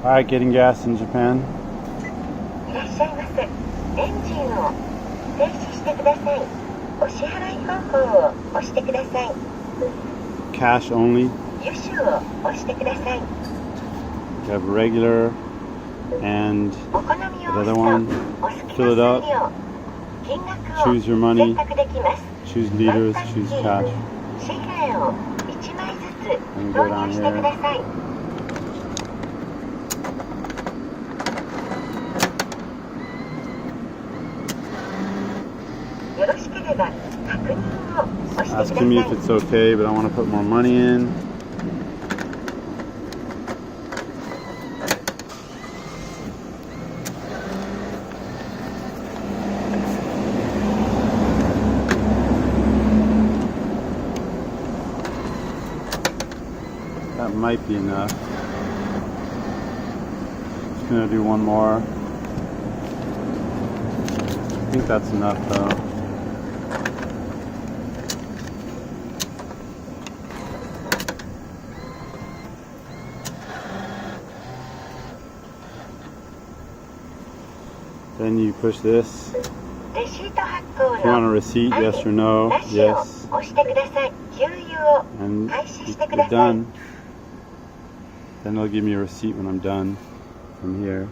Alright, getting gas in Japan. いらっしゃいませ。エンジンを停止してください。お支払い方法を押してください。 Cash only. 油種を押してください。 You have regular and お好みを the 押 other す one. とお好き Fill の it 数 up. 量、金額を Choose your money. 選択できます。 Choose liters. Choose cash. 紙幣を1枚ずつ And go 投 down 入してください。 よろしければ確認を押してくださ Asking me い。 if it's okay, but I want to put more money in. That might be enough. Just gonna do one more. I think that's enough though. Then you push this. レシート発行 If you want a の receipt, yes or no? なしを Yes. 押してください。給油を And 開始してく you're ださい。 done. Then they'll give me a receipt when I'm done from here.